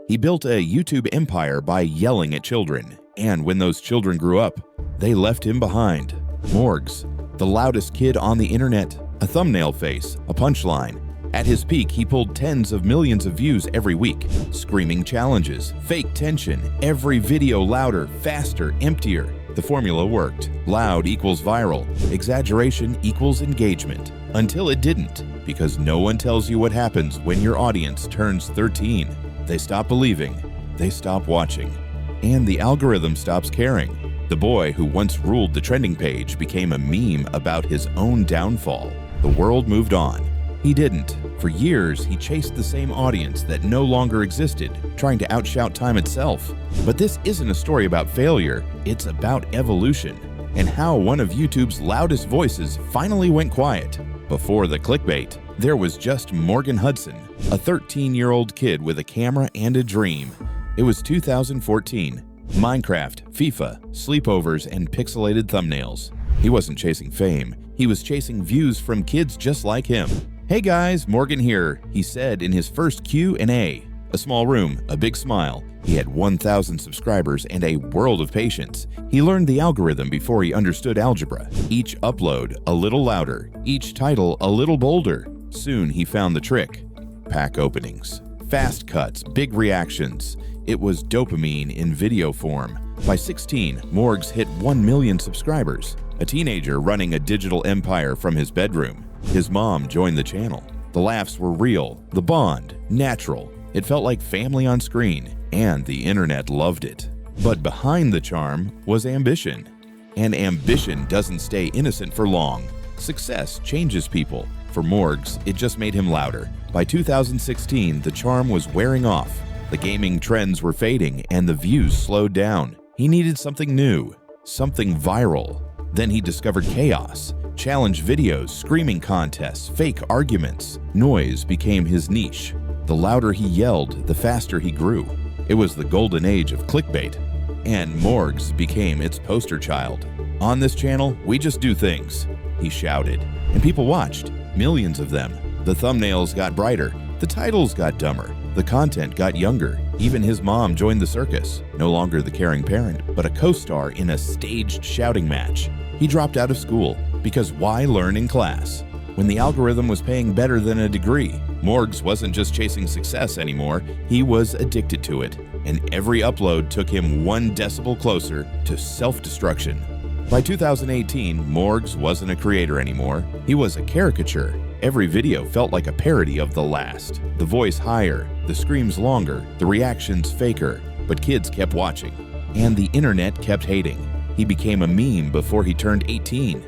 He built a YouTube empire by yelling at children, and when those children grew up, they left him behind. Morgz, the loudest kid on the internet, a thumbnail face, a punchline. At his peak, he pulled tens of millions of views every week. Screaming challenges, fake tension, every video louder, faster, emptier. The formula worked. Loud equals viral. Exaggeration equals engagement. Until it didn't, because no one tells you what happens when your audience turns 13. They stop believing, they stop watching, and the algorithm stops caring. The boy who once ruled the trending page became a meme about his own downfall. The world moved on. He didn't. For years, he chased the same audience that no longer existed, trying to outshout time itself. But this isn't a story about failure, it's about evolution, and how one of YouTube's loudest voices finally went quiet. Before the clickbait, there was just Morgan Hudson, a 13-year-old kid with a camera and a dream. It was 2014. Minecraft, FIFA, sleepovers, and pixelated thumbnails. He wasn't chasing fame, he was chasing views from kids just like him. "Hey guys, Morgan here," he said in his first Q&A. A small room, a big smile. He had 1,000 subscribers and a world of patience. He learned the algorithm before he understood algebra. Each upload a little louder, each title a little bolder. Soon he found the trick. Pack openings, fast cuts, big reactions. It was dopamine in video form. By 16, Morgz hit 1 million subscribers. A teenager running a digital empire from his bedroom. His mom joined the channel. The laughs were real, the bond natural. It felt like family on screen, and the internet loved it. But behind the charm was ambition. And ambition doesn't stay innocent for long. Success changes people. For Morgz, it just made him louder. By 2016, the charm was wearing off. The gaming trends were fading, and the views slowed down. He needed something new, something viral. Then he discovered chaos. Challenge videos, screaming contests, fake arguments. Noise became his niche. The louder he yelled, the faster he grew. It was the golden age of clickbait, and Morgz became its poster child. "On this channel, we just do things," he shouted, and people watched, millions of them. The thumbnails got brighter, the titles got dumber, the content got younger. Even his mom joined the circus, no longer the caring parent, but a co-star in a staged shouting match. He dropped out of school, because why learn in class? When the algorithm was paying better than a degree, Morgz wasn't just chasing success anymore, he was addicted to it, and every upload took him 1 decibel closer to self-destruction. By 2018, Morgz wasn't a creator anymore, he was a caricature. Every video felt like a parody of the last. The voice higher, the screams longer, the reactions faker, but kids kept watching, and the internet kept hating. He became a meme before he turned 18.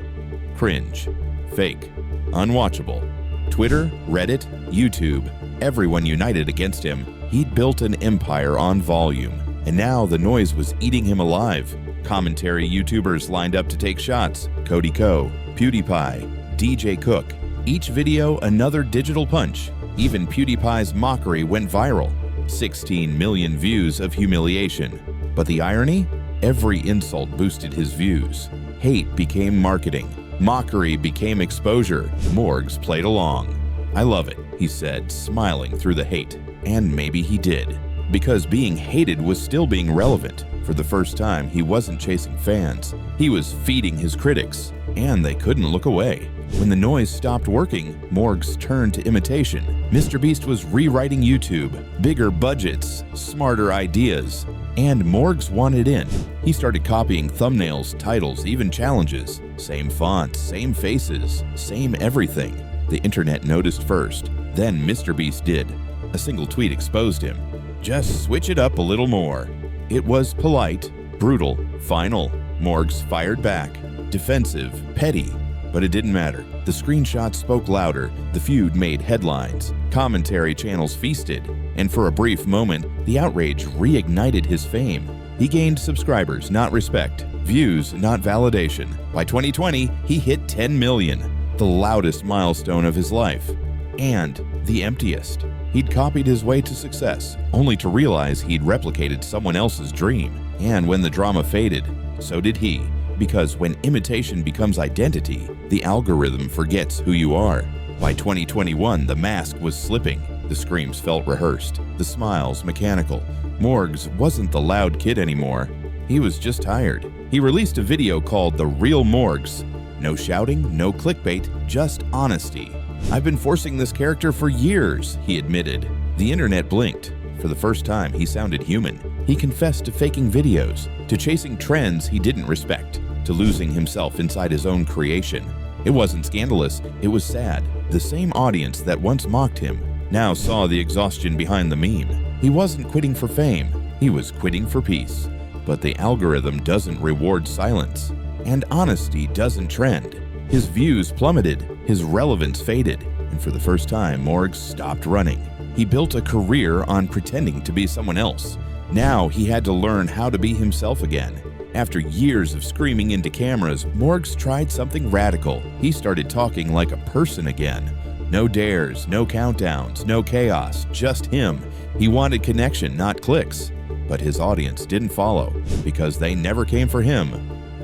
Cringe, fake, unwatchable. Twitter, Reddit, YouTube, everyone united against him. He'd built an empire on volume, and now the noise was eating him alive. Commentary YouTubers lined up to take shots. Cody Ko, PewDiePie, DJ Cook. Each video another digital punch. Even PewDiePie's mockery went viral. 16 million views of humiliation. But the irony? Every insult boosted his views. Hate became marketing. Mockery became exposure. Morgz played along. "I love it," he said, smiling through the hate. And maybe he did. Because being hated was still being relevant. For the first time, he wasn't chasing fans. He was feeding his critics, and they couldn't look away. When the noise stopped working, Morgz turned to imitation. MrBeast was rewriting YouTube, bigger budgets, smarter ideas, and Morgz wanted in. He started copying thumbnails, titles, even challenges. Same fonts, same faces, same everything. The internet noticed first, then MrBeast did. A single tweet exposed him. "Just switch it up a little more." It was polite, brutal, final. Morgz fired back, defensive, petty. But it didn't matter. The screenshots spoke louder, the feud made headlines, commentary channels feasted, and for a brief moment, the outrage reignited his fame. He gained subscribers, not respect, views, not validation. By 2020, he hit 10 million, the loudest milestone of his life, and the emptiest. He'd copied his way to success, only to realize he'd replicated someone else's dream. And when the drama faded, so did he. Because when imitation becomes identity, the algorithm forgets who you are. By 2021, the mask was slipping. The screams felt rehearsed, the smiles mechanical. Morgz wasn't the loud kid anymore. He was just tired. He released a video called The Real Morgz. No shouting, no clickbait, just honesty. "I've been forcing this character for years," he admitted. The internet blinked. For the first time, he sounded human. He confessed to faking videos, to chasing trends he didn't respect, to losing himself inside his own creation. It wasn't scandalous, it was sad. The same audience that once mocked him now saw the exhaustion behind the meme. He wasn't quitting for fame, he was quitting for peace. But the algorithm doesn't reward silence, and honesty doesn't trend. His views plummeted, his relevance faded, and for the first time, Morgz stopped running. He built a career on pretending to be someone else. Now he had to learn how to be himself again. After years of screaming into cameras, Morgz tried something radical. He started talking like a person again. No dares, no countdowns, no chaos, just him. He wanted connection, not clicks. But his audience didn't follow because they never came for him.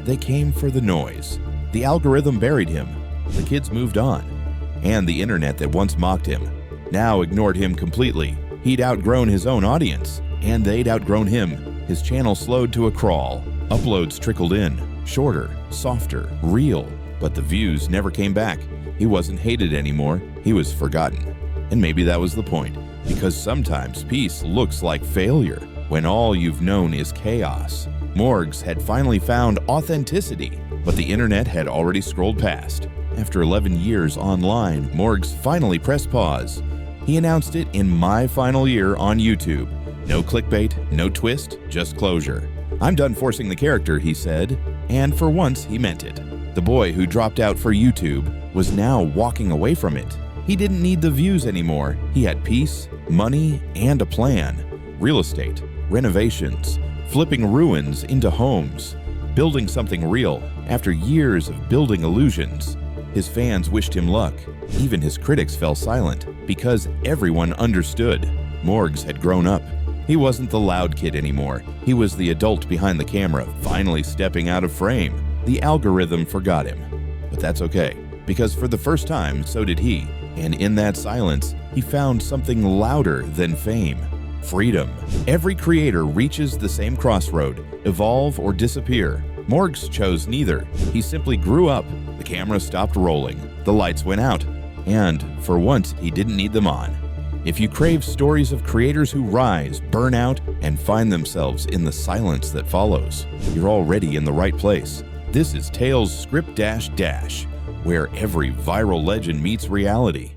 They came for the noise. The algorithm buried him. The kids moved on. And the internet that once mocked him now ignored him completely. He'd outgrown his own audience, and they'd outgrown him. His channel slowed to a crawl. Uploads trickled in, shorter, softer, real, but the views never came back. He wasn't hated anymore, he was forgotten. And maybe that was the point, because sometimes peace looks like failure when all you've known is chaos. Morgz had finally found authenticity, but the internet had already scrolled past. After 11 years online, Morgz finally pressed pause. He announced it in my final year on YouTube. No clickbait, no twist, just closure. "I'm done forcing the character," he said, and for once he meant it. The boy who dropped out for YouTube was now walking away from it. He didn't need the views anymore. He had peace, money, and a plan. Real estate, renovations, flipping ruins into homes, building something real after years of building illusions. His fans wished him luck. Even his critics fell silent because everyone understood. Morgz had grown up. He wasn't the loud kid anymore. He was the adult behind the camera, finally stepping out of frame. The algorithm forgot him. But that's okay, because for the first time, so did he. And in that silence, he found something louder than fame. Freedom. Every creator reaches the same crossroad, evolve or disappear. Morgz chose neither. He simply grew up. The camera stopped rolling. The lights went out. And for once, he didn't need them on. If you crave stories of creators who rise, burn out, and find themselves in the silence that follows, you're already in the right place. This is Tales Script Dash, where every viral legend meets reality.